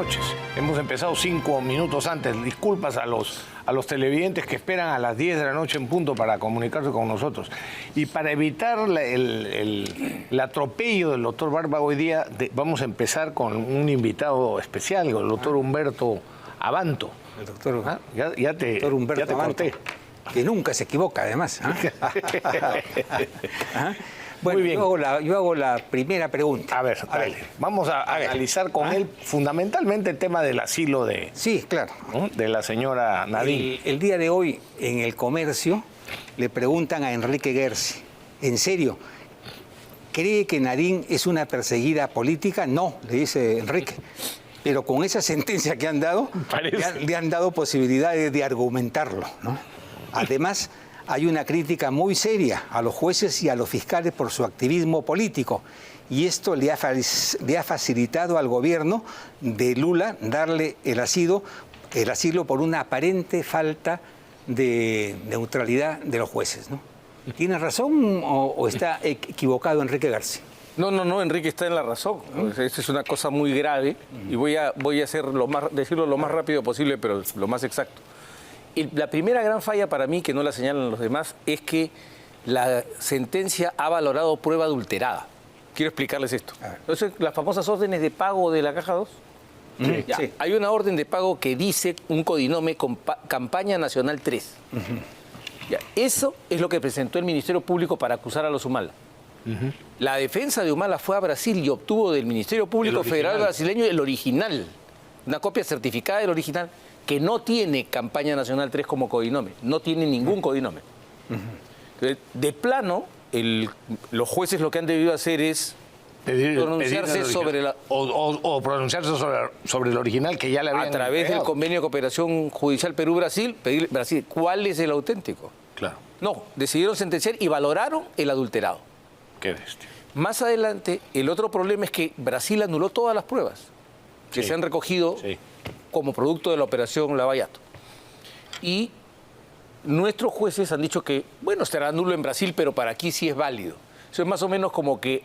noches. Hemos empezado 5 minutos antes. Disculpas a los televidentes que esperan a las 10 de la noche en punto para comunicarse con nosotros. Y para evitar el atropello del doctor Barba hoy día, vamos a empezar con un invitado especial, el doctor Humberto Abanto. El doctor, doctor Humberto Abanto, que nunca se equivoca, además. Bueno, muy bien. Yo hago la primera pregunta. A ver, dale. Vamos a analizar con él fundamentalmente el tema del asilo de, sí, claro, ¿no?, de la señora Nadine. El día de hoy, en El Comercio, le preguntan a Enrique Gersi, ¿en serio? ¿Cree que Nadine es una perseguida política? No, le dice Enrique. Pero con esa sentencia que han dado, le han dado posibilidades de argumentarlo, ¿no? Además, hay una crítica muy seria a los jueces y a los fiscales por su activismo político. Y esto le ha facilitado al gobierno de Lula darle el asilo por una aparente falta de neutralidad de los jueces, ¿no? ¿Tiene razón o está equivocado Enrique Gersi? No, Enrique está en la razón. Esta es una cosa muy grave y voy a decirlo lo más rápido posible, pero lo más exacto. La primera gran falla para mí, que no la señalan los demás, es que la sentencia ha valorado prueba adulterada. Quiero explicarles esto. Entonces, las famosas órdenes de pago de la Caja 2. Sí. Sí. Hay una orden de pago que dice un codinome Campaña Nacional 3. Eso es lo que presentó el Ministerio Público para acusar a los Humala. La defensa de Humala fue a Brasil y obtuvo del Ministerio Público Federal brasileño el original, una copia certificada del original, que no tiene Campaña Nacional 3 como codinome, no tiene ningún codinome. Entonces, de plano, los jueces lo que han debido hacer es pronunciarse sobre sobre el original que ya le habían a través del convenio de cooperación judicial Perú-Brasil, pedir Brasil, ¿cuál es el auténtico? Claro. No, decidieron sentenciar y valoraron el adulterado. Qué bestia. Más adelante, el otro problema es que Brasil anuló todas las pruebas que se han recogido como producto de la operación Lavallato. Y nuestros jueces han dicho que, bueno, será nulo en Brasil, pero para aquí sí es válido. Eso es más o menos como que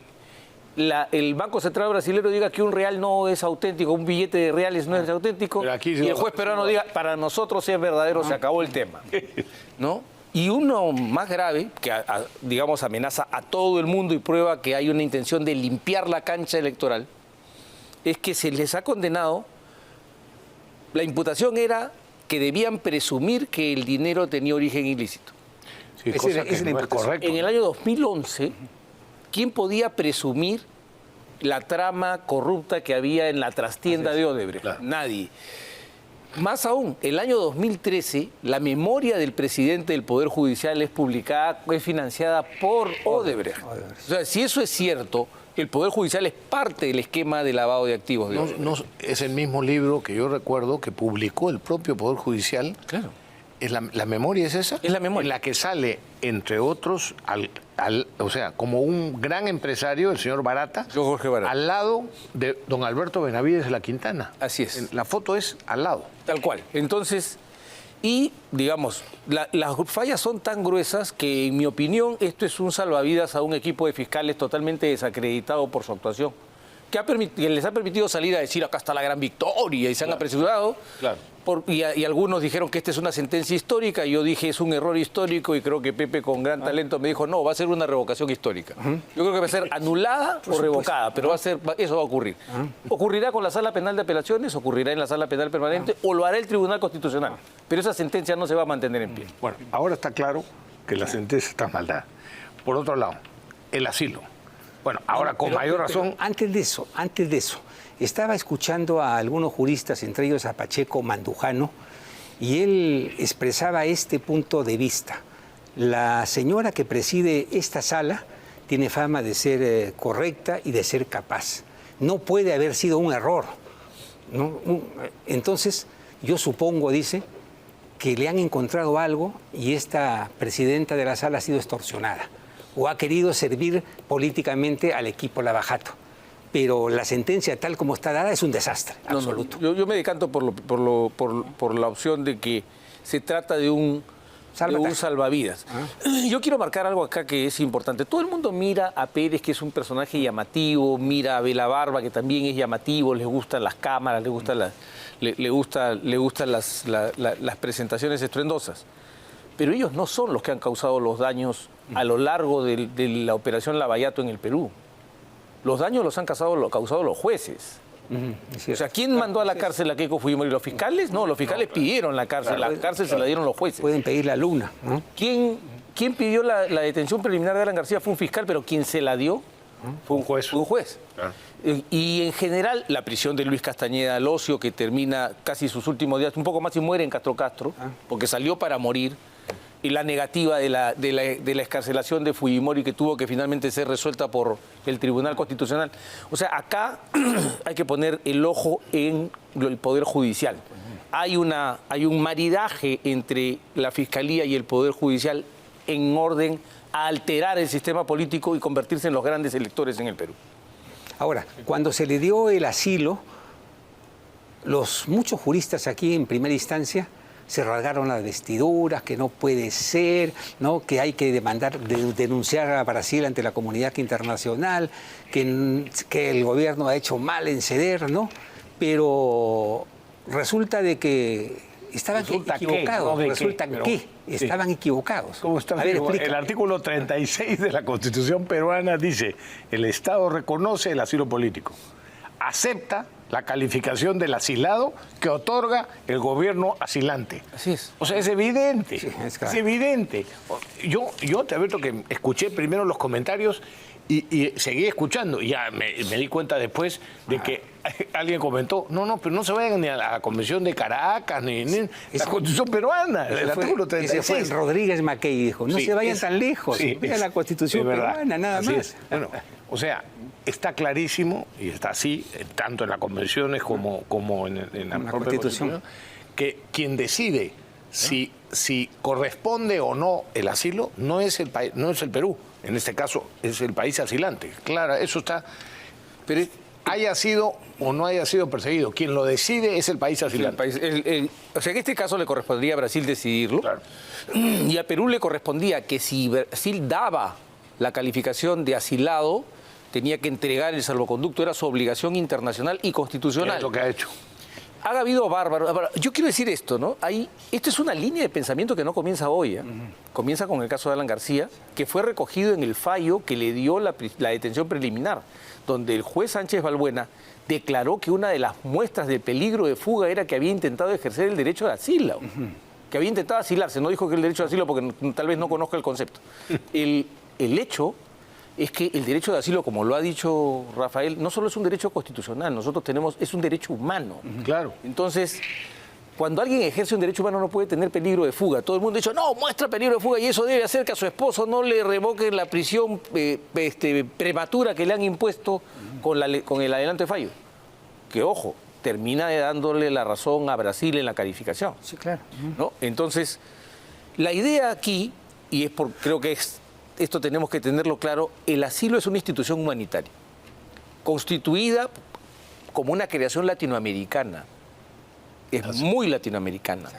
el Banco Central brasileño diga que un real no es auténtico, un billete de reales no es auténtico, y el juez peruano diga, para nosotros sí es verdadero, se acabó el tema, ¿no? Y uno más grave, que digamos amenaza a todo el mundo y prueba que hay una intención de limpiar la cancha electoral, es que se les ha condenado. La imputación era que debían presumir que el dinero tenía origen ilícito. Sí, cosa que no es correcto. En el año 2011, ¿quién podía presumir la trama corrupta que había en la trastienda de Odebrecht? Claro. Nadie. Más aún, el año 2013, la memoria del presidente del Poder Judicial es publicada, es financiada por Odebrecht. O sea, si eso es cierto, el Poder Judicial es parte del esquema de lavado de activos. No, es el mismo libro que yo recuerdo que publicó el propio Poder Judicial. Claro. ¿La memoria es esa? Es la memoria. En la que sale, entre otros, o sea, como un gran empresario, el señor Barata, Yo, Jorge Barata, al lado de don Alberto Benavides de la Quintana. Así es. La foto es al lado. Tal cual. Entonces, y digamos, las fallas son tan gruesas que, en mi opinión, esto es un salvavidas a un equipo de fiscales totalmente desacreditado por su actuación, que les ha permitido salir a decir acá está la gran victoria y se han apresurado. Claro. Y algunos dijeron que esta es una sentencia histórica y yo dije es un error histórico y creo que Pepe con gran talento me dijo no, va a ser una revocación histórica. Yo creo que va a ser anulada o revocada, pero eso va a ocurrir. Ocurrirá con la Sala Penal de Apelaciones, ocurrirá en la Sala Penal Permanente o lo hará el Tribunal Constitucional, pero esa sentencia no se va a mantener en pie. Bueno, ahora está claro que la sentencia está mal dada. Por otro lado, el asilo. Bueno, ahora con mayor razón... Antes de eso, estaba escuchando a algunos juristas, entre ellos a Pacheco Mandujano, y él expresaba este punto de vista. La señora que preside esta sala tiene fama de ser correcta y de ser capaz. No puede haber sido un error, ¿no? Entonces, yo supongo, dice, que le han encontrado algo y esta presidenta de la sala ha sido extorsionada o ha querido servir políticamente al equipo Lavajato. Pero la sentencia tal como está dada es un desastre absoluto. Yo me decanto por la opción de que se trata de un salvavidas. Yo quiero marcar algo acá que es importante. Todo el mundo mira a Pérez, que es un personaje llamativo, mira a Bela Barba, que también es llamativo, les gustan las cámaras, le gustan las presentaciones estruendosas. Pero ellos no son los que han causado los daños a lo largo de la operación Lavallato en el Perú. Los daños los han causado los jueces. O sea, ¿quién mandó a la cárcel a Keiko Fujimori? ¿Los fiscales? No, los fiscales pidieron la cárcel. La cárcel se la dieron los jueces. Pueden pedir la luna, ¿no? ¿Quién pidió la detención preliminar de Alan García? Fue un fiscal, pero quien se la dio fue un juez. Fue un juez. Y en general, la prisión de Luis Castañeda Alosio, que termina casi sus últimos días, un poco más y muere en Castro Castro, porque salió para morir. Y la negativa de la excarcelación de Fujimori, que tuvo que finalmente ser resuelta por el Tribunal Constitucional. O sea, acá hay que poner el ojo en el Poder Judicial. Hay un maridaje entre la Fiscalía y el Poder Judicial en orden a alterar el sistema político y convertirse en los grandes electores en el Perú. Ahora, cuando se le dio el asilo, muchos juristas aquí en primera instancia se rasgaron las vestiduras, que no puede ser, ¿no? Que hay que denunciar a Brasil ante la comunidad internacional, que el gobierno ha hecho mal en ceder, ¿no? Pero resulta de que estaban equivocados. Estaban equivocados. ¿Cómo está? El artículo 36 de la Constitución peruana dice: el Estado reconoce el asilo político, acepta la calificación del asilado que otorga el gobierno asilante. Así es. O sea, es evidente. Sí, es evidente. Yo te advierto que escuché primero los comentarios y seguí escuchando. Y ya me di cuenta después de que alguien comentó, pero no se vayan ni a la Convención de Caracas, ni la Constitución peruana, el artículo 36. Ese fue Rodríguez Mackey, dijo, no se vayan tan lejos, vean la Constitución peruana, nada así más. Es. Bueno, o sea, está clarísimo, y está así, tanto en las convenciones como en la propia Constitución, que quien decide si corresponde o no el asilo no es el Perú. En este caso es el país asilante. Claro, eso está. Pero haya sido o no haya sido perseguido, quien lo decide es el país asilante. O sea, que en este caso le correspondería a Brasil decidirlo. Claro. Y a Perú le correspondía que si Brasil daba la calificación de asilado, tenía que entregar el salvoconducto, era su obligación internacional y constitucional. Es lo que ha hecho. Ha habido bárbaros. Yo quiero decir esto, ¿no? Esto es una línea de pensamiento que no comienza hoy. Comienza con el caso de Alan García, que fue recogido en el fallo que le dio la detención preliminar, donde el juez Sánchez Balbuena declaró que una de las muestras de peligro de fuga era que había intentado ejercer el derecho de asilo, que había intentado asilarse. No dijo que el derecho de asilo porque tal vez no conozca el concepto. El hecho es que el derecho de asilo, como lo ha dicho Rafael, no solo es un derecho constitucional, es un derecho humano. Claro. Entonces, cuando alguien ejerce un derecho humano no puede tener peligro de fuga. Todo el mundo ha dicho, no, muestra peligro de fuga, y eso debe hacer que a su esposo no le revoquen la prisión prematura que le han impuesto con el adelanto de fallo. Que, ojo, termina dándole la razón a Brasil en la calificación. Sí, claro. ¿No? Entonces, la idea aquí, y creo que esto tenemos que tenerlo claro, el asilo es una institución humanitaria, constituida como una creación latinoamericana, es muy latinoamericana.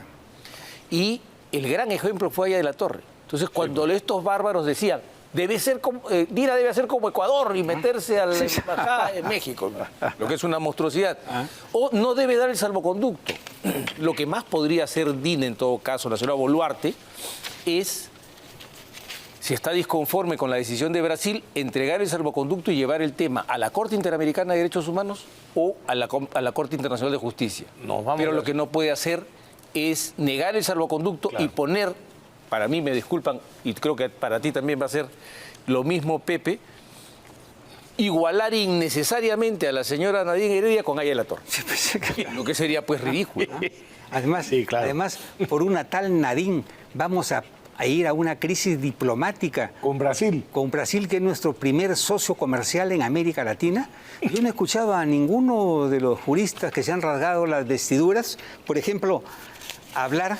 Y el gran ejemplo fue Aya de la Torre. Entonces, cuando estos bárbaros decían, Dina debe hacer como Ecuador y meterse a la embajada en México, lo que es una monstruosidad, o no debe dar el salvoconducto. Lo que más podría hacer Dina, en todo caso, la señora Boluarte, es, si está disconforme con la decisión de Brasil, entregar el salvoconducto y llevar el tema a la Corte Interamericana de Derechos Humanos o a la Corte Internacional de Justicia. Pero lo que no puede hacer es negar el salvoconducto y poner, para mí, me disculpan, y creo que para ti también va a ser lo mismo, Pepe, igualar innecesariamente a la señora Nadine Heredia con Aya de la Torre. Lo que sería pues ridículo. Además, por una tal Nadine vamos a ir a una crisis diplomática. Con Brasil. Con Brasil, que es nuestro primer socio comercial en América Latina. Yo no he escuchado a ninguno de los juristas que se han rasgado las vestiduras, por ejemplo, hablar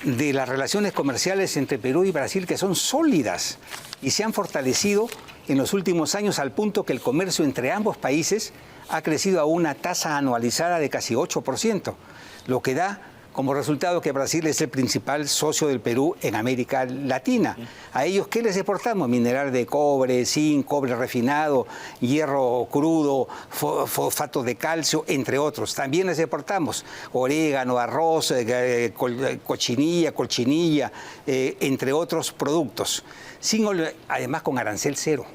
de las relaciones comerciales entre Perú y Brasil, que son sólidas y se han fortalecido en los últimos años al punto que el comercio entre ambos países ha crecido a una tasa anualizada de casi 8%, lo que da Como resultado que Brasil es el principal socio del Perú en América Latina. ¿A ellos qué les exportamos? Mineral de cobre, zinc, cobre refinado, hierro crudo, fosfato de calcio, entre otros. También les exportamos orégano, arroz, cochinilla, entre otros productos. Además con arancel cero,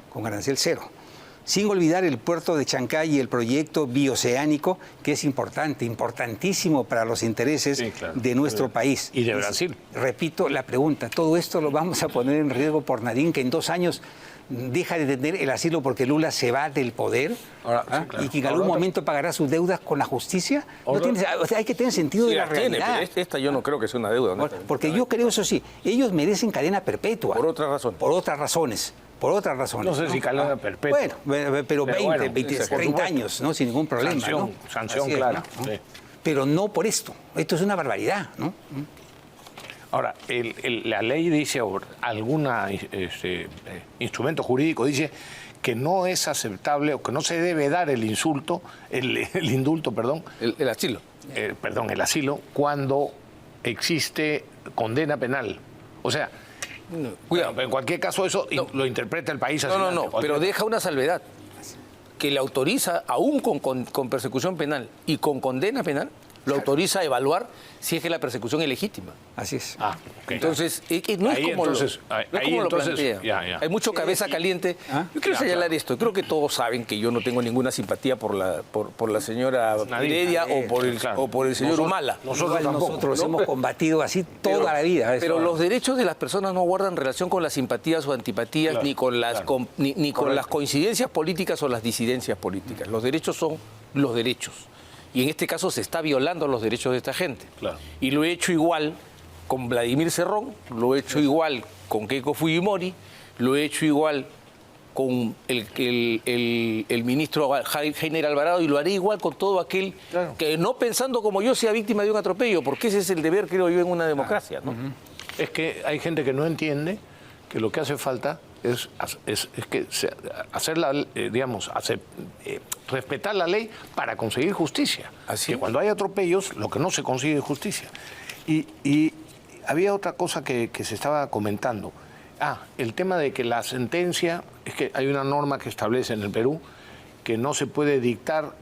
Sin olvidar el puerto de Chancay y el proyecto bioceánico, que es importantísimo para los intereses de nuestro país. Y de Brasil. Repito la pregunta, ¿todo esto lo vamos a poner en riesgo por Nadine, que en 2 años deja de tener el asilo porque Lula se va del poder? Ahora, Y que en algún momento pagará sus deudas con la justicia? Hay que tener sentido de la realidad. Pero esta yo no creo que sea una deuda. Porque yo creo, eso sí, ellos merecen cadena perpetua. Por otras razones. Por otras razones. No sé si cadena perpetua. Bueno, pero 30 años, ¿no? Sin ningún problema. Sanción clara. ¿no? Sí. Pero no por esto. Esto es una barbaridad, ¿no? Ahora, la ley dice, o algún instrumento jurídico dice que no es aceptable o que no se debe dar el indulto, el asilo. El asilo, cuando existe condena penal. O sea, cuidado, en cualquier caso eso lo interpreta el país así. No, pero deja una salvedad, que le autoriza, aún con persecución penal y con condena penal, lo autoriza a evaluar si es que la persecución es legítima. Así es. Okay. Entonces, no es como lo plantea. Hay mucho cabeza caliente. Yo quiero señalar esto. Creo que todos saben que yo no tengo ninguna simpatía por la señora Heredia o por el señor Humala. Nosotros hemos combatido así toda la vida. Pero los derechos de las personas no guardan relación con las simpatías o antipatías, ni con las coincidencias políticas o las disidencias políticas. Los derechos son los derechos. Y en este caso se está violando los derechos de esta gente. Claro. Y lo he hecho igual con Vladimir Cerrón, lo he hecho igual con Keiko Fujimori, lo he hecho igual con el ministro Heiner Alvarado, y lo haré igual con todo aquel que, no pensando como yo, sea víctima de un atropello, porque ese es el deber, creo yo, en una democracia, ¿no? Es que hay gente que no entiende que lo que hace falta es que respetar la ley para conseguir justicia. Así que cuando hay atropellos, lo que no se consigue es justicia. Y había otra cosa que se estaba comentando. El tema de que la sentencia, es que hay una norma que establece en el Perú que no se puede dictar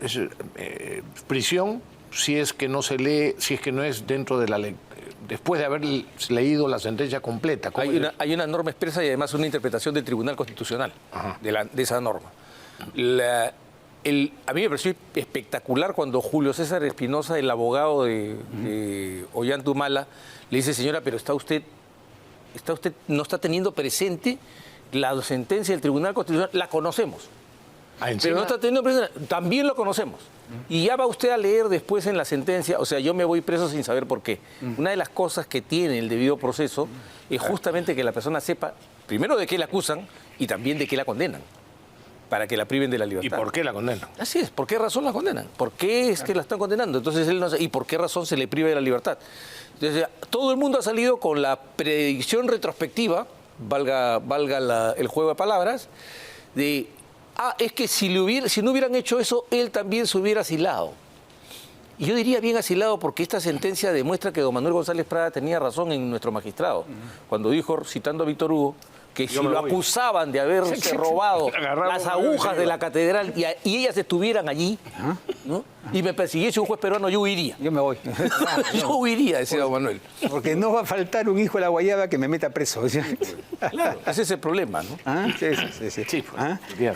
prisión si es que no se lee, si es que no es dentro de la ley, después de haber leído la sentencia completa. Hay una norma expresa y además una interpretación del Tribunal Constitucional de esa norma. A mí me pareció espectacular cuando Julio César Espinosa, el abogado de Ollanta Humala, le dice: señora, pero no está teniendo presente la sentencia del Tribunal Constitucional. La conocemos. Pero no está teniendo presente, también lo conocemos. Y ya va usted a leer después en la sentencia, o sea, yo me voy preso sin saber por qué. Una de las cosas que tiene el debido proceso es justamente que la persona sepa, primero, de qué la acusan y también de qué la condenan, para que la priven de la libertad. ¿Y por qué la condenan? Así es, ¿por qué razón la condenan? ¿Por qué es que la están condenando? Entonces él no sabe, ¿y por qué razón se le priva de la libertad? Entonces, todo el mundo ha salido con la predicción retrospectiva, valga el juego de palabras, de... es que si no hubieran hecho eso, él también se hubiera asilado. Y yo diría bien asilado, porque esta sentencia demuestra que don Manuel González Prada tenía razón en nuestro magistrado, cuando dijo, citando a Víctor Hugo, que si lo acusaban de haberse robado las agujas de la catedral y ellas estuvieran allí, ¿no? Y me persiguiese un juez peruano, yo huiría. Yo me voy. Yo huiría, decía don Manuel. Porque no va a faltar un hijo de la guayaba que me meta preso. Claro, ese es el problema, ¿no? Sí.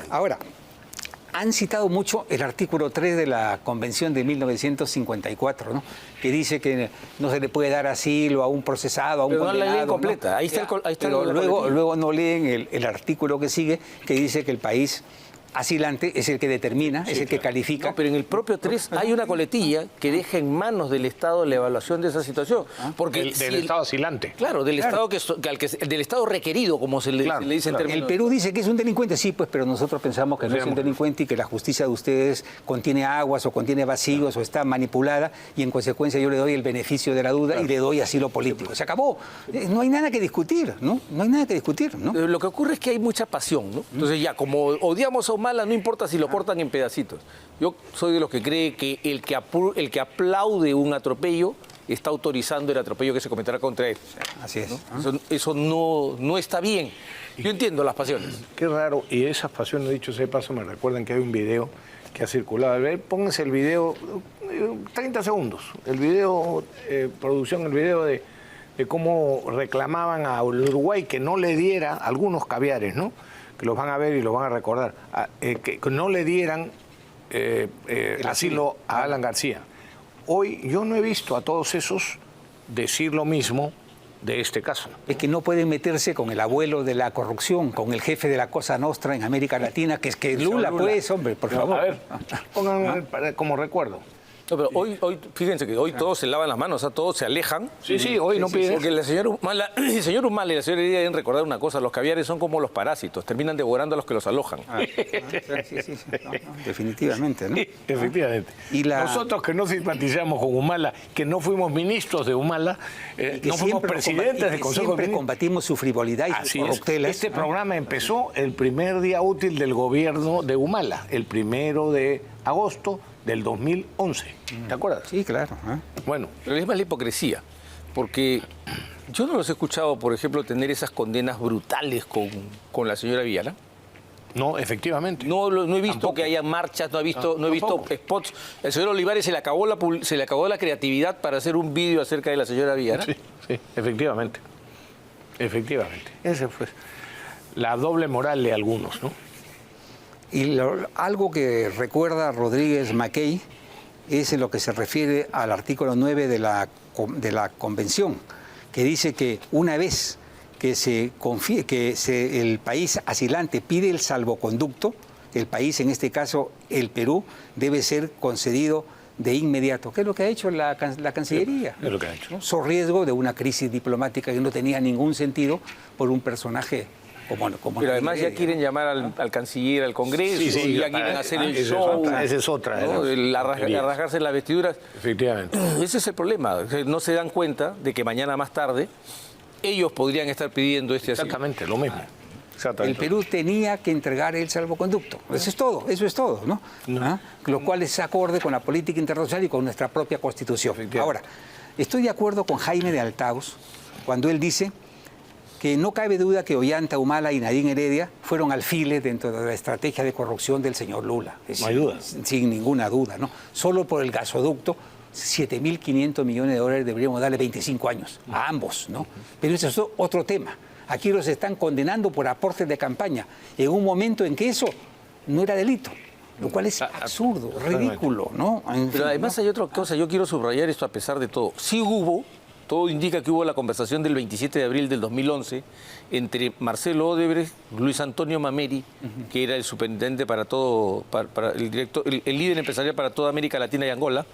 Ahora, han citado mucho el artículo 3 de la Convención de 1954, ¿no? Que dice que no se le puede dar asilo a un procesado, a un condenado. Pero no la leen completa, ¿no? Ahí está pero luego no leen el artículo que sigue, que dice que el país asilante es el que determina, es el que califica. No, pero en el propio 3 hay una coletilla que deja en manos del Estado la evaluación de esa situación. Porque del Estado asilante. Claro, del Estado del Estado requerido, como se le dice en términos. El Perú dice que es un delincuente, sí, pues, pero nosotros pensamos que no es un delincuente y que la justicia de ustedes contiene aguas o contiene vacíos o está manipulada, y en consecuencia yo le doy el beneficio de la duda y le doy asilo político. Se acabó. No hay nada que discutir, ¿no? No hay nada que discutir, ¿no? Lo que ocurre es que hay mucha pasión, ¿no? Entonces ya, como odiamos a Humala, no importa si lo cortan en pedacitos. Yo soy de los que cree que el que aplaude un atropello está autorizando el atropello que se cometerá contra él. Así es. Eso no está bien. Yo entiendo las pasiones. Qué raro, y esas pasiones, dicho sea de paso, me recuerdan que hay un video que ha circulado. A ver, pónganse el video, 30 segundos, el video, producción, el video de cómo reclamaban a Uruguay que no le diera algunos caviares, ¿no? Que los van a ver y los van a recordar, que no le dieran asilo a Alan García. Hoy yo no he visto a todos esos decir lo mismo de este caso. Es que no pueden meterse con el abuelo de la corrupción, con el jefe de la Cosa Nostra en América Latina, que es que Lula, pues, hombre, por favor. A ver, pongan como recuerdo. No, pero hoy, fíjense que hoy todos se lavan las manos, o sea, todos se alejan. Sí, hoy no piden. Porque el señor Humala y la señora Heredia deben recordar una cosa: los caviares son como los parásitos, terminan devorando a los que los alojan. Sí. No, definitivamente, ¿no? Sí, efectivamente. Y nosotros que no simpatizamos con Humala, que no fuimos ministros de Humala, no fuimos presidentes del Consejo de Siempre Ministros. combatimos su frivolidad y sus corruptelas. Este programa empezó el primer día útil del gobierno de Humala, el 1 de agosto del 2011. ¿Te acuerdas? Sí, claro. Bueno. Pero es más la hipocresía, porque yo no los he escuchado, por ejemplo, tener esas condenas brutales con la señora Viana. No, efectivamente. No he visto Tampoco. que haya marchas, no he visto spots. El señor Olivares se le acabó la creatividad para hacer un vídeo acerca de la señora Viana. Sí, efectivamente. Efectivamente. Esa fue la doble moral de algunos, ¿no? Y algo que recuerda Rodríguez Mackey es en lo que se refiere al artículo 9 de la Convención, que dice que una vez que el país asilante pide el salvoconducto, el país, en este caso el Perú, debe ser concedido de inmediato. ¿Qué es lo que ha hecho la Cancillería? Es lo que ha hecho. So riesgo de una crisis diplomática que no tenía ningún sentido por un personaje como pero además ya quieren llamar al canciller al Congreso, y ya quieren hacer el show. Esa es otra. ¿no? Rasgarse las vestiduras. Efectivamente. Ese es el problema. No se dan cuenta de que mañana más tarde ellos podrían estar pidiendo este asilo. Exactamente, lo mismo. El Perú tenía que entregar el salvoconducto. Eso es todo, ¿no? Lo cual es acorde con la política internacional y con nuestra propia Constitución. Ahora, estoy de acuerdo con Jaime de Altaus cuando él dice que no cabe duda que Ollanta Humala y Nadine Heredia fueron alfiles dentro de la estrategia de corrupción del señor Lula. No hay duda. Sin ninguna duda, ¿no? Solo por el gasoducto, 7.500 millones de dólares deberíamos darle 25 años a ambos, ¿no? Pero eso es otro tema. Aquí los están condenando por aportes de campaña en un momento en que eso no era delito, lo cual es absurdo, ridículo, ¿no? Pero además hay otra cosa, yo quiero subrayar esto a pesar de todo. Sí hubo, todo indica que hubo la conversación del 27 de abril del 2011 entre Marcelo Odebrecht, Luis Antonio Mameri, que era el superintendente para todo, para el líder empresarial para toda América Latina y Angola,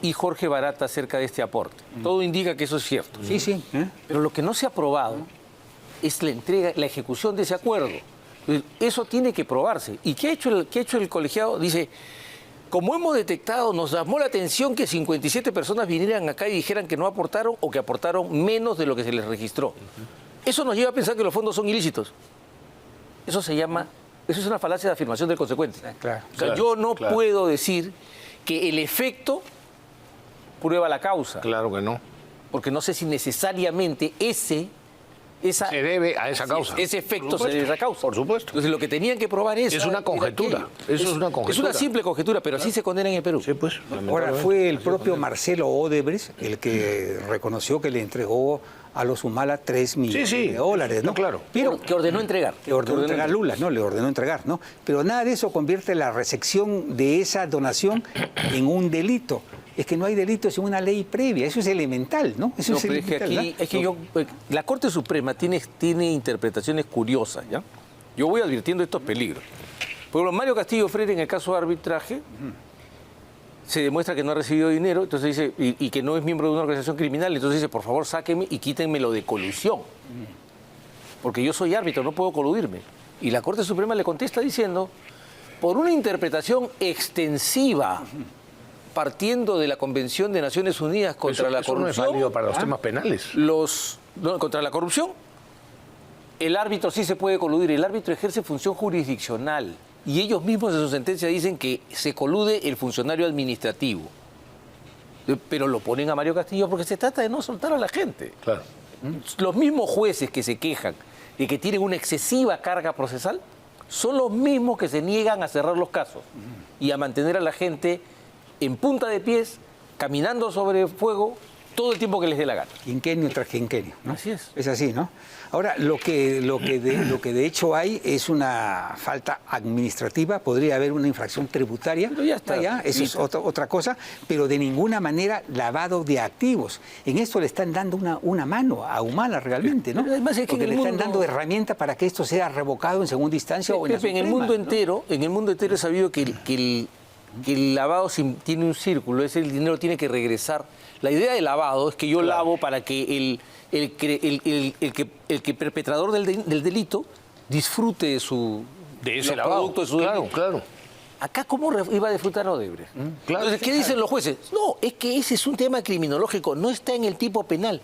y Jorge Barata acerca de este aporte. Todo indica que eso es cierto. Sí. Pero lo que no se ha probado es la ejecución de ese acuerdo. Eso tiene que probarse. ¿Y qué ha hecho el colegiado? Dice, como hemos detectado, nos llamó la atención que 57 personas vinieran acá y dijeran que no aportaron o que aportaron menos de lo que se les registró. Eso nos lleva a pensar que los fondos son ilícitos. Eso es una falacia de afirmación del consecuente. Yo no puedo decir que el efecto prueba la causa. Claro que no. Porque no sé si necesariamente se debe a esa causa. Ese efecto se debe a esa causa. Por supuesto. Entonces lo que tenían que probar es una conjetura. Eso es una conjetura. Es una simple conjetura, pero así se condena en el Perú. Sí, pues. Ahora, fue el propio Marcelo Odebrecht el que reconoció que le entregó a los Humala 3 millones de dólares, ¿no? Claro. Pero que ordenó entregar. Le ordenó entregar Lula, ¿no? Le ordenó entregar, ¿no? Pero nada de eso convierte la recepción de esa donación en un delito. Es que no hay delito sin una ley previa, eso es elemental, ¿no? Eso es elemental, la Corte Suprema tiene interpretaciones curiosas, ¿ya? Yo voy advirtiendo estos peligros. Por ejemplo, Mario Castillo Freire, en el caso de arbitraje, se demuestra que no ha recibido dinero, entonces dice, y que no es miembro de una organización criminal, entonces dice, por favor, sáquenme y quítenmelo de colusión. Porque yo soy árbitro, no puedo coludirme. Y la Corte Suprema le contesta diciendo, por una interpretación extensiva, partiendo de la Convención de Naciones Unidas contra la corrupción. Eso no es válido para los temas penales. Contra la corrupción, el árbitro sí se puede coludir. El árbitro ejerce función jurisdiccional. Y ellos mismos en su sentencia dicen que se colude el funcionario administrativo. Pero lo ponen a Mario Castillo porque se trata de no soltar a la gente. Claro. Los mismos jueces que se quejan de que tienen una excesiva carga procesal son los mismos que se niegan a cerrar los casos y a mantener a la gente en punta de pies, caminando sobre fuego, todo el tiempo que les dé la gana. Quinquenio tras quinquenio, ¿no? Así es. Es así, ¿no? Ahora, lo que de hecho hay es una falta administrativa, podría haber una infracción tributaria, Pero ya está. eso es otra cosa, pero de ninguna manera lavado de activos. En esto le están dando una mano a Humala realmente, ¿no? Pero además es que porque en le el están mundo- dando herramientas para que esto sea revocado en segunda instancia o en la Pepe, en el Suprema, mundo ¿no? entero, en el mundo entero es sabido que el lavado tiene un círculo, el dinero tiene que regresar. La idea del lavado es que yo lavo para que el perpetrador del delito disfrute de ese los lavado. productos de su Claro, delito. claro. Acá, ¿cómo iba a disfrutar Odebrecht? Claro, Entonces, sí, ¿qué claro. dicen los jueces? No, es que ese es un tema criminológico, no está en el tipo penal.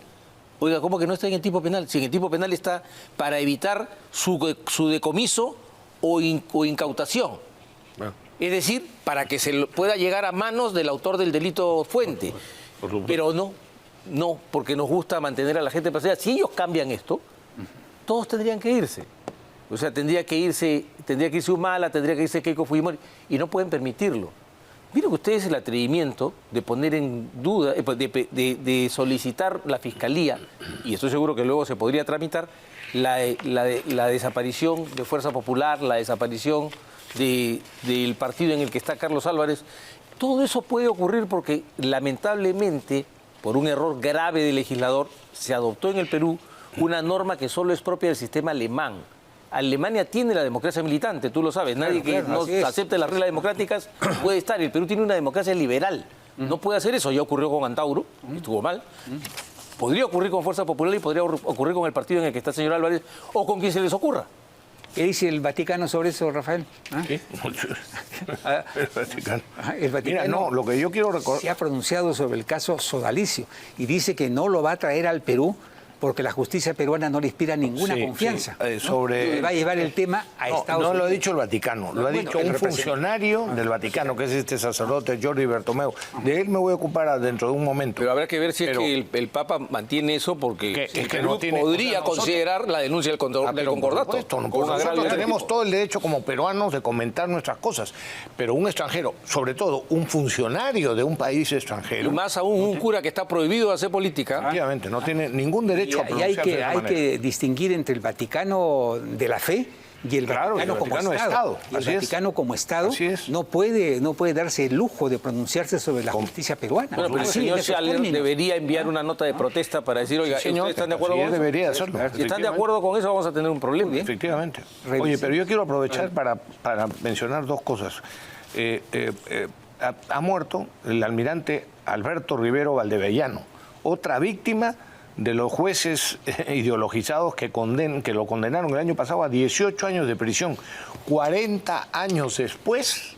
Oiga, ¿cómo que no está en el tipo penal? Si en el tipo penal está para evitar su decomiso o incautación. Bueno. Es decir, para que se pueda llegar a manos del autor del delito fuente. Por supuesto. Pero no, porque nos gusta mantener a la gente perseguida. Si ellos cambian esto, todos tendrían que irse. O sea, tendría que irse Humala, tendría que irse Keiko Fujimori, y no pueden permitirlo. Miren ustedes el atrevimiento de poner en duda, de solicitar la Fiscalía, y estoy seguro que luego se podría tramitar, la desaparición de Fuerza Popular, la desaparición del partido en el que está Carlos Álvarez. Todo eso puede ocurrir porque, lamentablemente, por un error grave del legislador, se adoptó en el Perú una norma que solo es propia del sistema alemán. Alemania tiene la democracia militante, tú lo sabes. Nadie que no acepte las reglas democráticas puede estar. El Perú tiene una democracia liberal. No puede hacer eso. Ya ocurrió con Antauro, estuvo mal. Podría ocurrir con Fuerza Popular y podría ocurrir con el partido en el que está el señor Álvarez o con quien se les ocurra. ¿Qué dice el Vaticano sobre eso, Rafael? ¿Ah? ¿Sí? El Vaticano. El Vaticano Mira, no, lo que yo quiero recordar... se ha pronunciado sobre el caso Sodalicio y dice que no lo va a traer al Perú porque la justicia peruana no le inspira ninguna Sí, confianza. sí, ¿no? sobre- Le va a llevar el tema a Estados No Unidos. lo ha dicho el Vaticano, lo ha Bueno, dicho el un representante. funcionario del Vaticano, que es este sacerdote Jordi Bertomeu. De él me voy a ocupar dentro de un momento. Pero habrá que ver si Pero- es que el Papa mantiene eso, porque Que- el es que Perú no tiene- podría o sea, nosotros- considerar la denuncia del Ah, pero concordato. Por supuesto, como una nosotros grave tenemos tipo. todo el derecho como peruanos de comentar nuestras cosas, pero un extranjero, sobre todo un funcionario de un país Y extranjero, más aún un cura que está prohibido de hacer política. efectivamente, no tiene ningún derecho a Y hay pronunciarse de esa hay manera. que distinguir entre el Vaticano de la fe y el Claro, Vaticano y el como Vaticano Estado. Estado, Y el así es. Vaticano como Estado Así es. no puede darse el lujo de pronunciarse sobre la justicia peruana. Bueno, pero el Así, en señor esos Schaller términos. debería enviar una nota de protesta para decir, oiga, Sí, señor, ¿ustedes están de acuerdo así con eso? debería hacerlo, Si están de efectivamente. acuerdo con eso, vamos a tener un problema. Efectivamente. Revise. Oye, pero yo quiero aprovechar para mencionar dos cosas. Ha muerto el almirante Alberto Rivero Valdevellano, otra víctima de los jueces ideologizados que lo condenaron el año pasado a 18 años de prisión, 40 años después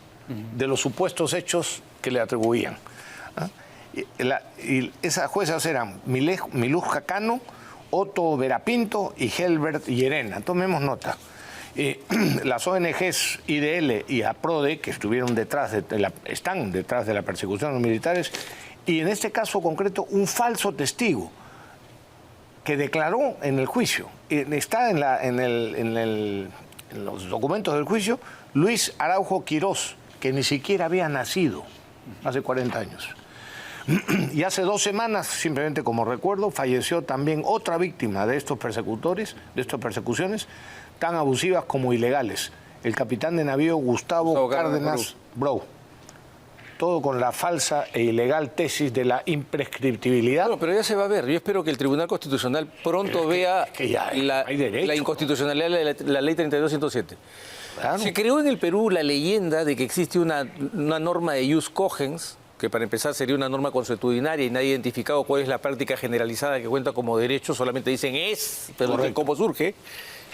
de los supuestos hechos que le atribuían. ¿Ah? Y esas juezas eran Miluz Jacano, Otto Verapinto y Helbert Llerena. Tomemos nota. Las ONGs IDL y APRODE, que estuvieron están detrás de la persecución de los militares, y en este caso concreto un falso testigo que declaró en el juicio, está en los documentos del juicio, Luis Araujo Quirós, que ni siquiera había nacido hace 40 años. Y hace 2 semanas, simplemente como recuerdo, falleció también otra víctima de estos persecutores, de estas persecuciones, tan abusivas como ilegales, el capitán de navío Gustavo Cárdenas Brou. Todo con la falsa e ilegal tesis de la imprescriptibilidad. No, pero ya se va a ver. Yo espero que el Tribunal Constitucional pronto vea que ya hay derecho. la inconstitucionalidad de la Ley 32.107. Claro. Se creó en el Perú la leyenda de que existe una norma de jus cogens, que para empezar sería una norma consuetudinaria y nadie ha identificado cuál es la práctica generalizada que cuenta como derecho, solamente dicen pero cómo surge.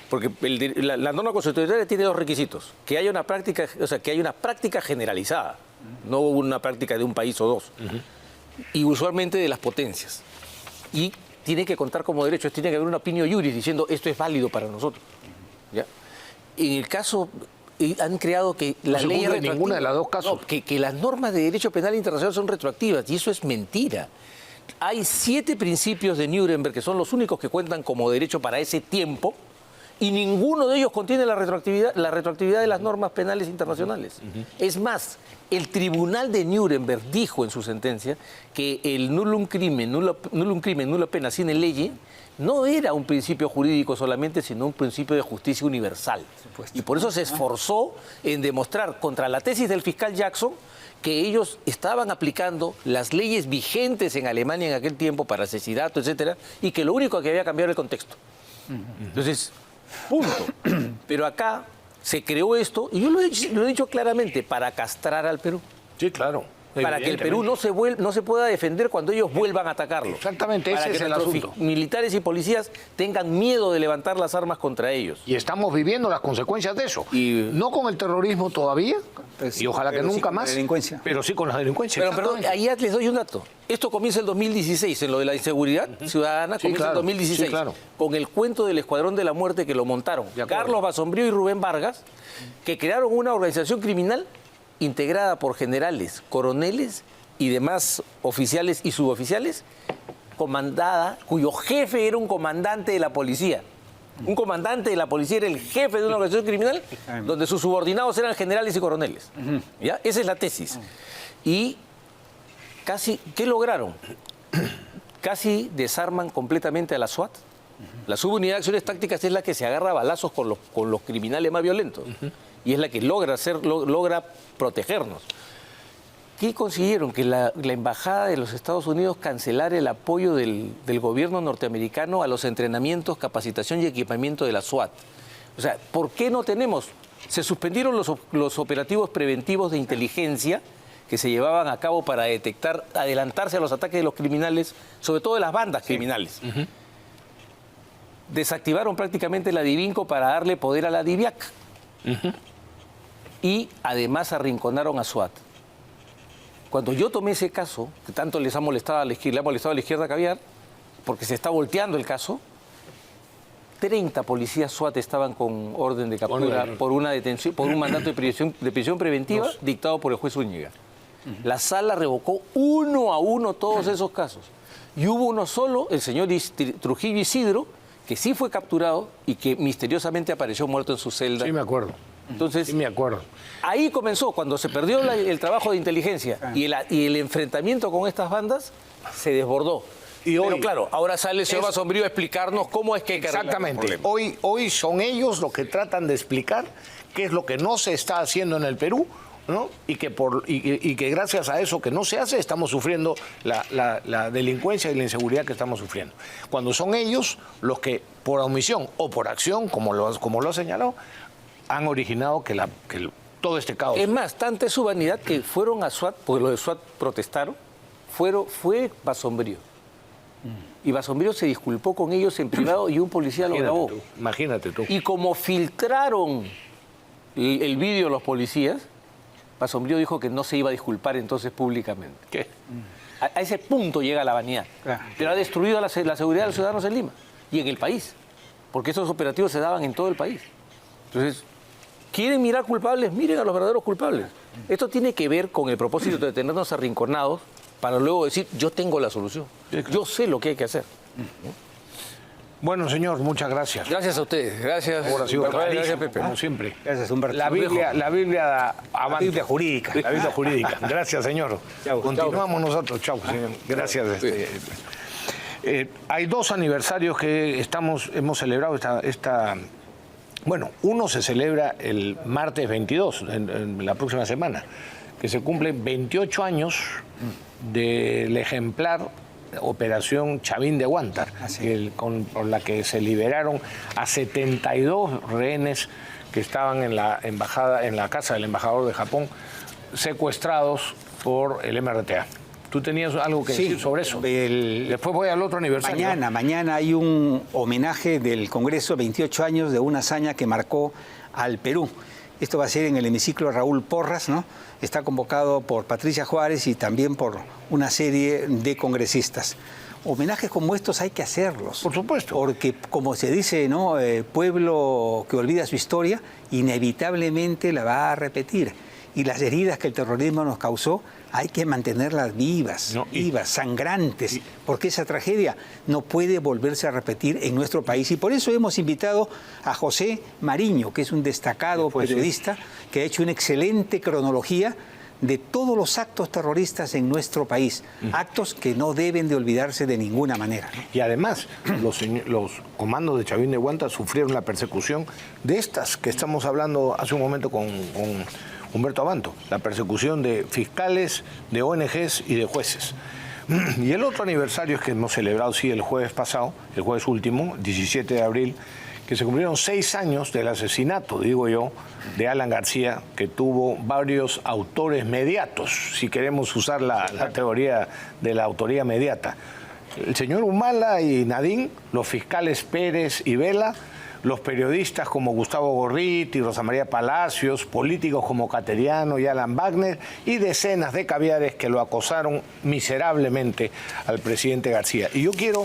Porque la norma consuetudinaria tiene 2 requisitos: que haya una práctica, que haya una práctica generalizada, no una práctica de un país o dos, y usualmente de las potencias. Y tiene que contar como derechos, tiene que haber una opinión juris diciendo esto es válido para nosotros. ¿Ya? En el caso han creado que la ley cumple ninguna de las dos casos. No, que las normas de derecho penal internacional son retroactivas, y eso es mentira. Hay 7 principios de Nuremberg que son los únicos que cuentan como derecho para ese tiempo, y ninguno de ellos contiene la retroactividad de las normas penales internacionales. Es más, el Tribunal de Nuremberg dijo en su sentencia que el nullum crimen, nulla pena sine lege no era un principio jurídico solamente, sino un principio de justicia universal. Y por eso se esforzó en demostrar contra la tesis del fiscal Jackson que ellos estaban aplicando las leyes vigentes en Alemania en aquel tiempo para asesinato, etcétera, y que lo único que había cambiado era el contexto. Entonces, punto. Pero acá se creó esto, y yo lo he dicho claramente, para castrar al Perú. Sí, claro. Para que el Perú no se pueda defender cuando ellos vuelvan a atacarlo. Exactamente, para ese que es el nuestros asunto. militares y policías tengan miedo de levantar las armas contra ellos. Y estamos viviendo las consecuencias de eso. Y- no con el terrorismo todavía, Pues, y ojalá que pero sí nunca con la más. delincuencia. Pero sí con la delincuencia. Pero perdón, exactamente. ahí les doy un dato. Esto comienza el 2016, en lo de la inseguridad ciudadana, Sí, comienza claro, el 2016. sí, claro. Con el cuento del Escuadrón de la Muerte que lo montaron De acuerdo. Carlos Basombrío y Rubén Vargas, que crearon una organización criminal integrada por generales, coroneles y demás oficiales y suboficiales, comandada, cuyo jefe era un comandante de la policía. Un comandante de la policía era el jefe de una organización criminal donde sus subordinados eran generales y coroneles. ¿Ya? Esa es la tesis. Y casi, ¿qué lograron? Casi desarman completamente a la SWAT. La subunidad de acciones tácticas es la que se agarra a balazos con los criminales más violentos. Y es la que logra protegernos. ¿Qué consiguieron? Que la Embajada de los Estados Unidos cancelara el apoyo del gobierno norteamericano a los entrenamientos, capacitación y equipamiento de la SWAT. O sea, ¿por qué no tenemos? Se suspendieron los operativos preventivos de inteligencia que se llevaban a cabo para detectar, adelantarse a los ataques de los criminales, sobre todo de las bandas criminales. Desactivaron prácticamente la Divinco para darle poder a la DIVIAC. Y además arrinconaron a SWAT. Cuando yo tomé ese caso, que tanto les ha molestado a la izquierda caviar, porque se está volteando el caso, 30 policías SWAT estaban con orden de captura por una detención, por un mandato de prisión preventiva dictado por el juez Zúñiga. La sala revocó 1 a 1 todos esos casos. Y hubo uno solo, el señor Trujillo Isidro, que sí fue capturado y que misteriosamente apareció muerto en su celda. Sí, me acuerdo. Entonces, Sí, me acuerdo. ahí comenzó, cuando se perdió el trabajo de inteligencia y el enfrentamiento con estas bandas, se desbordó. Y hoy- Pero claro, ahora sale el señor Basombrío a explicarnos cómo es que hay que arreglar el Exactamente. problema. Hoy son ellos los que tratan de explicar qué es lo que no se está haciendo en el Perú, ¿no? Y que gracias a eso que no se hace estamos sufriendo la delincuencia y la inseguridad que estamos sufriendo. Cuando son ellos los que por omisión o por acción, como lo ha señalado, han originado todo este caos. Es más, tanta es su vanidad que fueron a SWAT, porque los de SWAT protestaron, fue Basombrío. Y Basombrío se disculpó con ellos en privado y un policía lo grabó. Imagínate tú. Y como filtraron el vídeo los policías, Basombrío dijo que no se iba a disculpar entonces públicamente. ¿Qué? A ese punto llega la vanidad. Claro. Pero ha destruido la seguridad de los ciudadanos en Lima y en el país. Porque esos operativos se daban en todo el país. Entonces, ¿quieren mirar culpables? Miren a los verdaderos culpables. Esto tiene que ver con el propósito de tenernos arrinconados para luego decir, yo tengo la solución. Yo sé lo que hay que hacer. Bueno, señor, muchas gracias. Gracias a ustedes. Gracias. Ahora ha sido Rafael, clarísimo, gracias, Pepe. como siempre. Gracias, Humberto. La Biblia avanza. Biblia jurídica. La Biblia jurídica. Gracias, señor. Chau. Continuamos nosotros. Chau, señor. Gracias. Hay 2 aniversarios que hemos celebrado Bueno, uno se celebra el martes 22, en la próxima semana, que se cumplen 28 años del ejemplar Operación Chavín de Huántar, por la que se liberaron a 72 rehenes que estaban en la embajada, en la casa del embajador de Japón, secuestrados por el MRTA. ¿Tú tenías algo que decir sobre eso? Después voy al otro aniversario. Mañana hay un homenaje del Congreso, 28 años de una hazaña que marcó al Perú. Esto va a ser en el hemiciclo Raúl Porras, ¿no? Está convocado por Patricia Juárez y también por una serie de congresistas. homenajes como estos hay que hacerlos. Por supuesto. Porque, como se dice, ¿no? Pueblo que olvida su historia, inevitablemente la va a repetir. Y las heridas que el terrorismo nos causó, hay que mantenerlas vivas, vivas, sangrantes, porque esa tragedia no puede volverse a repetir en nuestro país. Y por eso hemos invitado a José Mariño, que es un destacado periodista, que ha hecho una excelente cronología de todos los actos terroristas en nuestro país, actos que no deben de olvidarse de ninguna manera. Y además, los comandos de Chavín de Huanta sufrieron la persecución de estas que estamos hablando hace un momento con Humberto Abanto, la persecución de fiscales, de ONGs y de jueces. Y el otro aniversario es que hemos celebrado, sí, el jueves pasado, el jueves último, 17 de abril, que se cumplieron 6 años del asesinato, digo yo, de Alan García, que tuvo varios autores mediatos, si queremos usar la teoría de la autoría mediata. El señor Humala y Nadine, los fiscales Pérez y Vela, los periodistas como Gustavo Gorriti, Rosa María Palacios, políticos como Cateriano y Alan Wagner y decenas de caviares que lo acosaron miserablemente al presidente García. Y yo quiero,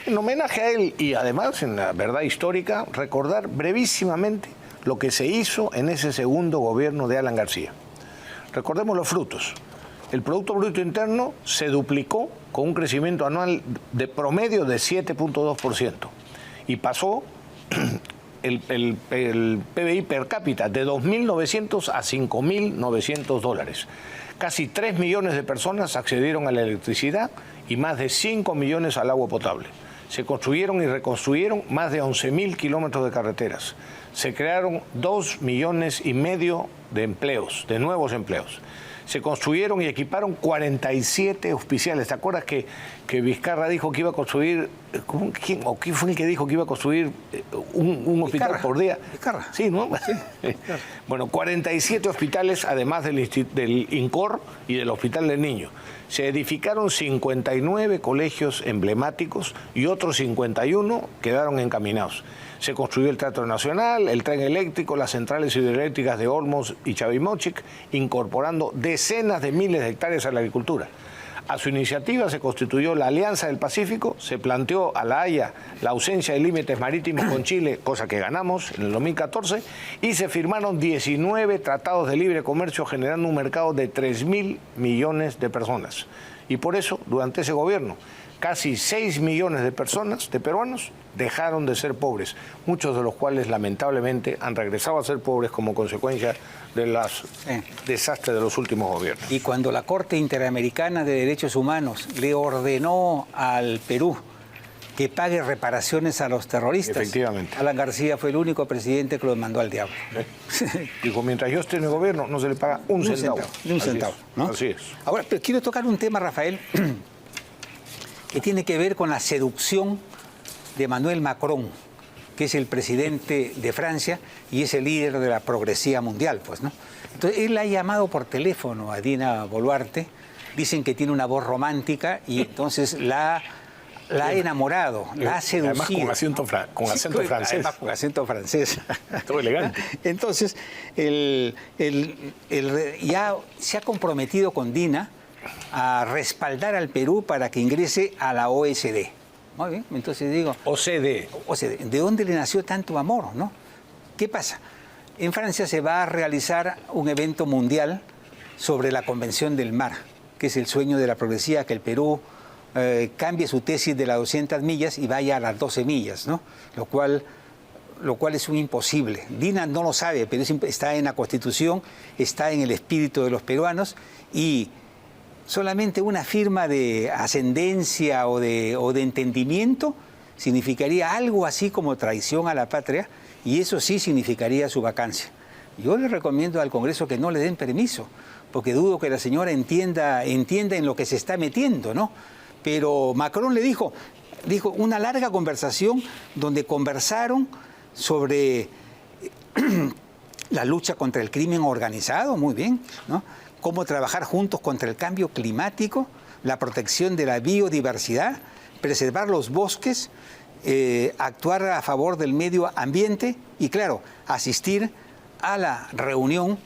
en homenaje a él y además en la verdad histórica, recordar brevísimamente lo que se hizo en ese segundo gobierno de Alan García. Recordemos los frutos. El Producto Bruto Interno se duplicó con un crecimiento anual de promedio de 7.2% y pasó el PBI per cápita de 2.900 a 5.900 dólares. Casi 3 millones de personas accedieron a la electricidad y más de 5 millones al agua potable. Se construyeron y reconstruyeron más de 11.000 kilómetros de carreteras. Se crearon 2,5 millones de empleos, de nuevos empleos. Se construyeron y equiparon 47 hospiciales. ¿Te acuerdas que Vizcarra dijo que iba a construir, quién fue el que dijo que iba a construir un hospital por día? Vizcarra. Sí, ¿no? Sí. Bueno, 47 hospitales, además del INCOR y del Hospital del Niño. Se edificaron 59 colegios emblemáticos y otros 51 quedaron encaminados. Se construyó el Teatro Nacional, el tren eléctrico, las centrales hidroeléctricas de Olmos y Chavimochic, incorporando decenas de miles de hectáreas a la agricultura. A su iniciativa se constituyó la Alianza del Pacífico, se planteó a La Haya la ausencia de límites marítimos con Chile, cosa que ganamos en el 2014, y se firmaron 19 tratados de libre comercio generando un mercado de 3.000 millones de personas. Y por eso, durante ese gobierno, casi 6 millones de personas, de peruanos, dejaron de ser pobres, muchos de los cuales lamentablemente han regresado a ser pobres como consecuencia de los desastres de los últimos gobiernos. Y cuando la Corte Interamericana de Derechos Humanos le ordenó al Perú que pague reparaciones a los terroristas, efectivamente, Alan García fue el único presidente que los mandó al diablo. Dijo, mientras yo esté en el gobierno no se le paga un centavo. Un centavo, ¿no? Así es. Ahora, pero quiero tocar un tema, Rafael, que tiene que ver con la seducción de Emmanuel Macron, que es el presidente de Francia y es el líder de la progresía mundial, pues, ¿no? Entonces, él ha llamado por teléfono a Dina Boluarte, dicen que tiene una voz romántica y entonces la ha enamorado, la ha seducido. Además con acento francés. Además con acento francés. Todo elegante. Entonces, ya se ha comprometido con Dina a respaldar al Perú para que ingrese a la OSD. Muy bien, entonces digo... OCDE. ¿De dónde le nació tanto amor, no? ¿Qué pasa? En Francia se va a realizar un evento mundial sobre la Convención del Mar, que es el sueño de la progresía, que el Perú cambie su tesis de las 200 millas y vaya a las 12 millas, ¿no? Lo cual es un imposible. Dina no lo sabe, pero está en la Constitución, está en el espíritu de los peruanos y solamente una firma de ascendencia o de entendimiento significaría algo así como traición a la patria y eso sí significaría su vacancia. Yo le recomiendo al Congreso que no le den permiso, porque dudo que la señora entienda en lo que se está metiendo, ¿no? Pero Macron le dijo una larga conversación donde conversaron sobre la lucha contra el crimen organizado, muy bien, ¿no? Cómo trabajar juntos contra el cambio climático, la protección de la biodiversidad, preservar los bosques, actuar a favor del medio ambiente y, claro, asistir a la reunión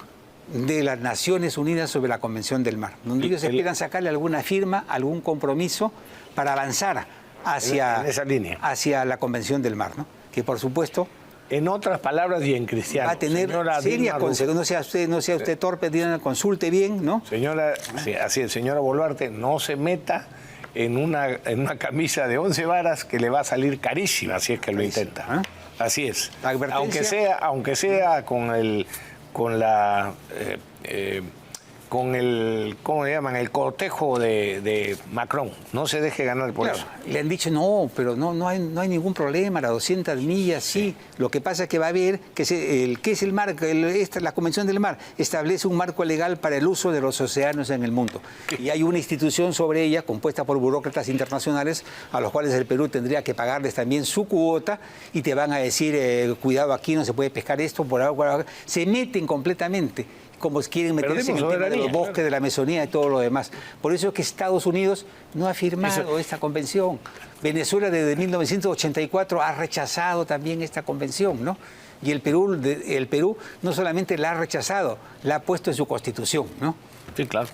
de las Naciones Unidas sobre la Convención del Mar, donde ellos esperan sacarle alguna firma, algún compromiso para avanzar hacia, en esa línea, hacia la Convención del Mar, ¿no? Que por supuesto, en otras palabras y en cristiano, va a tener serias consecuencias. No sea usted torpe, consulte bien, ¿no? Señora, sí, así es, señora Boluarte, no se meta en una camisa de 11 varas que le va a salir carísima si es que lo intenta. Así es. Aunque sea con el ¿cómo le llaman? El cortejo de Macron. No se deje ganar por eso. Le han dicho, no, pero no hay ningún problema, las 200 millas, sí. Lo que pasa es que va a haber, ¿qué es el marco? La Convención del Mar establece un marco legal para el uso de los océanos en el mundo. Y hay una institución sobre ella, compuesta por burócratas internacionales, a los cuales el Perú tendría que pagarles también su cuota, y te van a decir, cuidado, aquí no se puede pescar esto, por agua. Se meten completamente, como quieren meterse en el tema de los bosques, de la Amazonía y todo lo demás. Por eso es que Estados Unidos no ha firmado esta convención. Venezuela desde 1984 ha rechazado también esta convención, ¿no? Y el Perú no solamente la ha rechazado, la ha puesto en su constitución, ¿no? Sí, claro.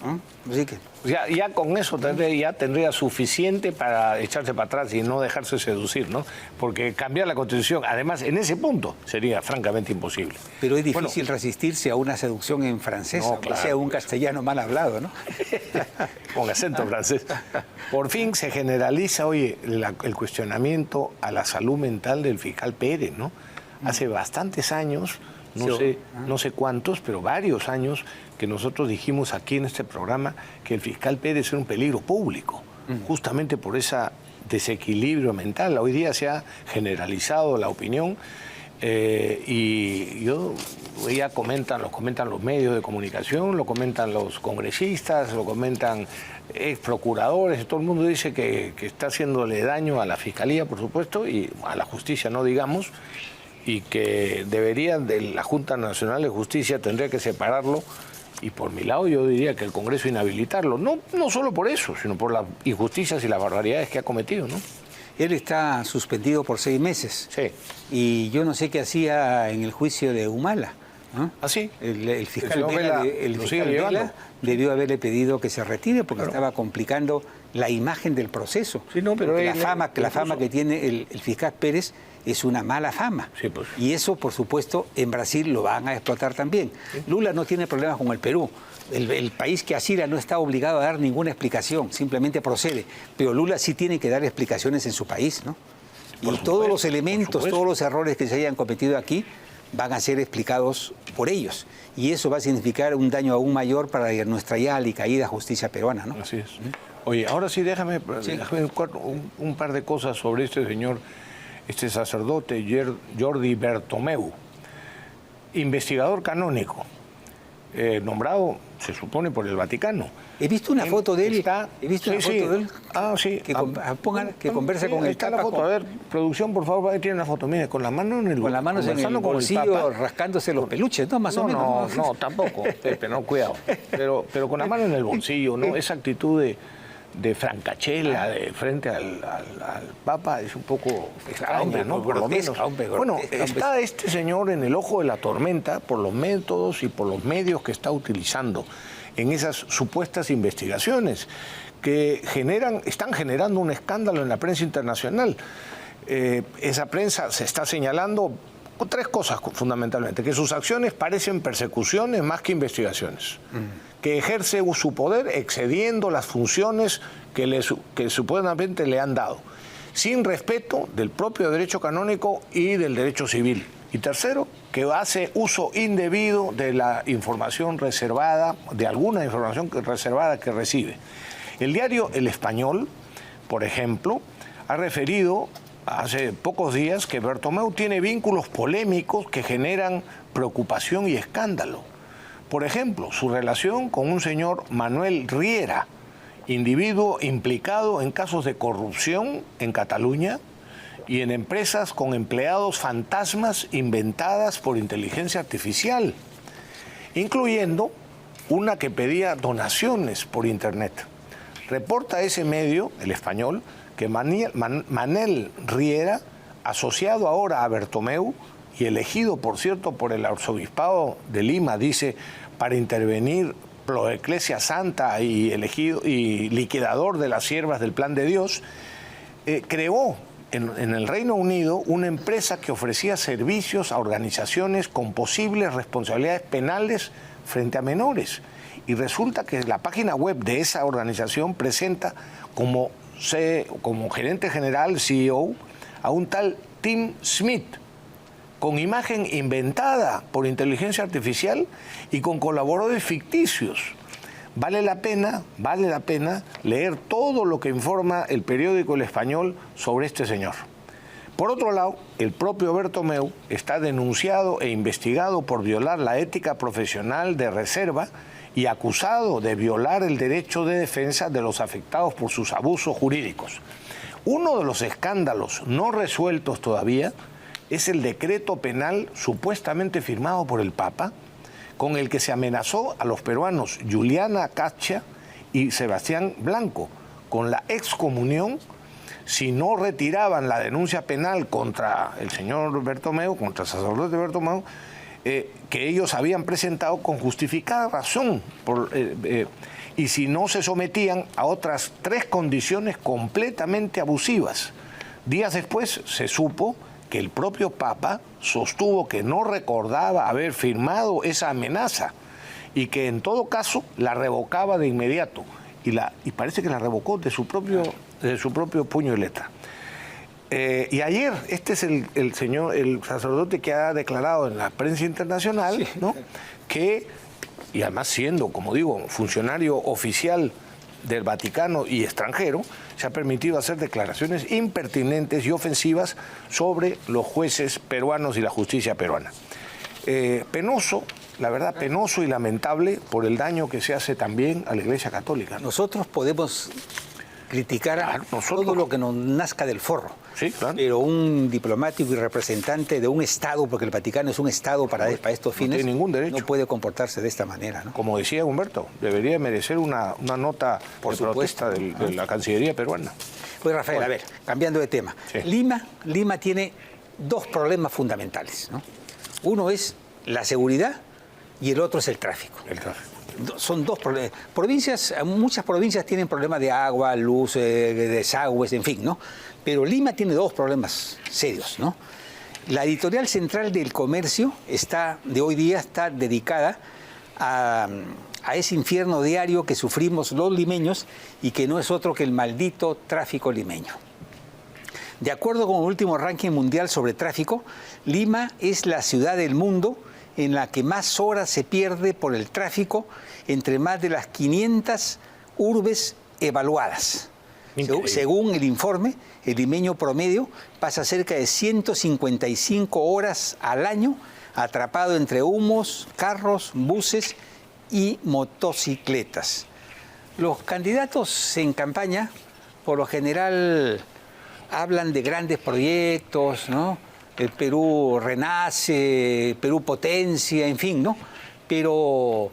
Así que... Ya con eso tendría suficiente para echarse para atrás y no dejarse seducir, ¿no? Porque cambiar la Constitución, además, en ese punto, sería francamente imposible. Pero es difícil resistirse a una seducción en francés, no, claro, sea un castellano mal hablado, ¿no? Con acento francés. Por fin se generaliza, oye, el cuestionamiento a la salud mental del fiscal Pérez, ¿no? Hace bastantes años, no sé cuántos, pero varios años, que nosotros dijimos aquí en este programa que el fiscal Pérez era un peligro público, justamente por ese desequilibrio mental. Hoy día se ha generalizado la opinión y ya lo comentan los medios de comunicación, lo comentan los congresistas, lo comentan ex procuradores, todo el mundo dice que está haciéndole daño a la Fiscalía, por supuesto, y a la justicia, no digamos, y que la Junta Nacional de Justicia tendría que separarlo. Y por mi lado yo diría que el Congreso inhabilitarlo, no solo por eso, sino por las injusticias y las barbaridades que ha cometido, ¿no? Él está suspendido por 6 meses. Sí. Y yo no sé qué hacía en el juicio de Humala, ¿no? ¿Ah, sí? El fiscal Vela debió haberle pedido que se retire porque estaba complicando la imagen del proceso. Sí, no, pero la fama que tiene el fiscal Pérez es una mala fama. Sí, pues. Y eso, por supuesto, en Brasil lo van a explotar también. Sí. Lula no tiene problemas con el Perú. El país que asila no está obligado a dar ninguna explicación, simplemente procede. Pero Lula sí tiene que dar explicaciones en su país, ¿no? Y todos los elementos, todos los errores que se hayan cometido aquí van a ser explicados por ellos. Y eso va a significar un daño aún mayor para nuestra ya alicaída justicia peruana, ¿no? Así es. Oye, ahora sí déjame un par de cosas sobre este señor, este sacerdote Jordi Bertomeu, investigador canónico, nombrado, se supone, por el Vaticano. He visto una foto de él. He visto una foto de él. Ah, sí. Que conversa con el Papa. Está la foto. A ver, producción, por favor, tiene una foto. Mire, con las manos en el bolsillo. Con las manos en el bolsillo, rascándose los peluches, ¿no? Más o menos. No, tampoco, Pepe, no, cuidado. Pero con la mano en el bolsillo, ¿no? Esa actitud de francachela frente al Papa es un poco extraña, ¿no? Por lo menos. Bueno, está este señor en el ojo de la tormenta por los métodos y por los medios que está utilizando en esas supuestas investigaciones que están generando un escándalo en la prensa internacional. Esa prensa se está señalando 3 cosas fundamentalmente: que sus acciones parecen persecuciones más que investigaciones, que ejerce su poder excediendo las funciones que supuestamente le han dado, sin respeto del propio derecho canónico y del derecho civil. Y tercero, que hace uso indebido de la información reservada, de alguna información reservada que recibe. El diario El Español, por ejemplo, ha referido hace pocos días que Bertomeu tiene vínculos polémicos que generan preocupación y escándalo. Por ejemplo, su relación con un señor Manuel Riera, individuo implicado en casos de corrupción en Cataluña y en empresas con empleados fantasmas inventadas por inteligencia artificial, incluyendo una que pedía donaciones por Internet. Reporta ese medio, El Español, que Manel Riera, asociado ahora a Bertomeu, y elegido, por cierto, por el arzobispado de Lima, dice, para intervenir pro Ecclesia Santa y elegido y liquidador de las siervas del plan de Dios, creó en el Reino Unido una empresa que ofrecía servicios a organizaciones con posibles responsabilidades penales frente a menores. Y resulta que la página web de esa organización presenta como gerente general, CEO, a un tal Tim Smith, con imagen inventada por inteligencia artificial y con colaboradores ficticios. Vale la pena leer todo lo que informa el periódico El Español sobre este señor. Por otro lado, el propio Bertomeu está denunciado e investigado por violar la ética profesional de reserva y acusado de violar el derecho de defensa de los afectados por sus abusos jurídicos. Uno de los escándalos no resueltos todavía es el decreto penal supuestamente firmado por el Papa, con el que se amenazó a los peruanos Juliana Cacha y Sebastián Blanco con la excomunión si no retiraban la denuncia penal contra el señor Bertomeu, contra el sacerdote Bertomeu, que ellos habían presentado con justificada razón, y si no se sometían a otras 3 condiciones completamente abusivas. Días después se supo que el propio Papa sostuvo que no recordaba haber firmado esa amenaza y que en todo caso la revocaba de inmediato, y parece que la revocó de su propio puño y letra. Y ayer, este es el sacerdote que ha declarado en la prensa internacional, sí, ¿no?, que, y además siendo, como digo, funcionario oficial del Vaticano y extranjero, se ha permitido hacer declaraciones impertinentes y ofensivas sobre los jueces peruanos y la justicia peruana. Penoso, la verdad, penoso y lamentable por el daño que se hace también a la Iglesia Católica, ¿no? Nosotros podemos criticar todo lo que nos nazca del forro. Sí, claro. Pero un diplomático y representante de un Estado, porque el Vaticano es un Estado para estos fines, no tiene ningún derecho. No puede comportarse de esta manera, ¿no? Como decía Humberto, debería merecer una nota de protesta de la Cancillería peruana. Pues Rafael, a ver, cambiando de tema. Sí. Lima tiene 2 problemas fundamentales, ¿no? Uno es la seguridad y el otro es el tráfico. Son 2 problemas. Muchas provincias tienen problemas de agua, luz, desagües, en fin, ¿no? Pero Lima tiene 2 problemas serios, ¿no? La editorial central del Comercio de hoy día está dedicada a ese infierno diario que sufrimos los limeños y que no es otro que el maldito tráfico limeño. De acuerdo con el último ranking mundial sobre tráfico, Lima es la ciudad del mundo en la que más horas se pierde por el tráfico entre más de las 500 urbes evaluadas. Según el informe, el limeño promedio pasa cerca de 155 horas al año atrapado entre humos, carros, buses y motocicletas. Los candidatos en campaña, por lo general, hablan de grandes proyectos, ¿no? El Perú renace, Perú potencia, en fin, ¿no? Pero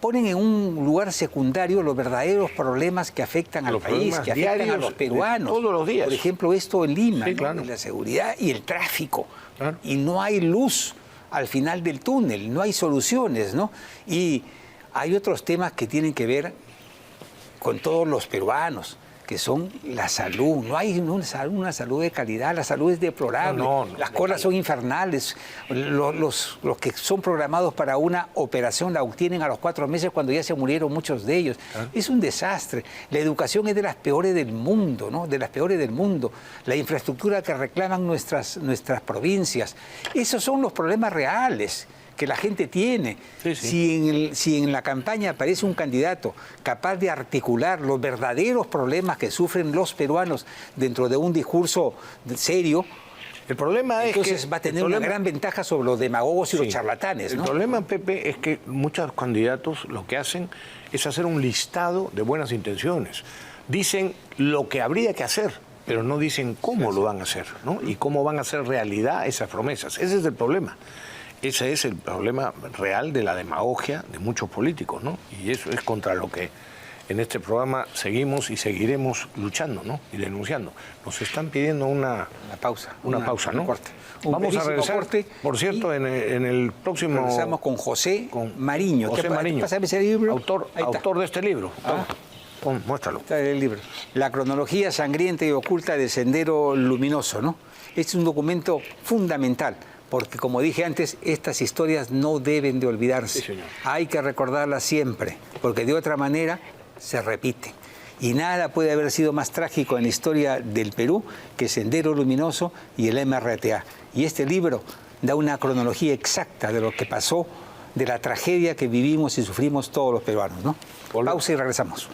ponen en un lugar secundario los verdaderos problemas que afectan al país, que afectan a los peruanos. Todos los días. Por ejemplo, esto en Lima, sí, ¿no? Claro. La seguridad y el tráfico. Claro. Y no hay luz al final del túnel, no hay soluciones, ¿no? Y hay otros temas que tienen que ver con todos los peruanos, que son la salud. No hay una salud de calidad, la salud es deplorable. Las colas son infernales. Los que son programados para una operación la obtienen a los 4 meses cuando ya se murieron muchos de ellos. ¿Ah? Es un desastre. La educación es de las peores del mundo, ¿no? De las peores del mundo. La infraestructura que reclaman nuestras provincias. Esos son los problemas reales que la gente tiene. Sí, sí. Si en la campaña aparece un candidato capaz de articular los verdaderos problemas que sufren los peruanos dentro de un discurso serio, el problema es entonces va a tener una gran ventaja sobre los demagogos y los charlatanes, ¿no? El problema, Pepe, es que muchos candidatos lo que hacen es hacer un listado de buenas intenciones. Dicen lo que habría que hacer, pero no dicen cómo lo van a hacer, ¿no? Y cómo van a hacer realidad esas promesas. Ese es el problema. Ese es el problema real de la demagogia de muchos políticos, ¿no? Y eso es contra lo que en este programa seguimos y seguiremos luchando, ¿no? Y denunciando. Nos están pidiendo una pausa, ¿no? Un corte. Vamos a regresar, corte, por cierto, en el próximo... Regresamos con José Mariño. José Mariño. Pásame ese libro. Autor de este libro. Muéstralo. Está el libro. La cronología sangrienta y oculta del Sendero Luminoso, ¿no? Este es un documento fundamental, porque como dije antes, estas historias no deben de olvidarse. Sí, señor. Hay que recordarlas siempre, porque de otra manera se repiten. Y nada puede haber sido más trágico en la historia del Perú que Sendero Luminoso y el MRTA. Y este libro da una cronología exacta de lo que pasó, de la tragedia que vivimos y sufrimos todos los peruanos, ¿no? Pausa y regresamos.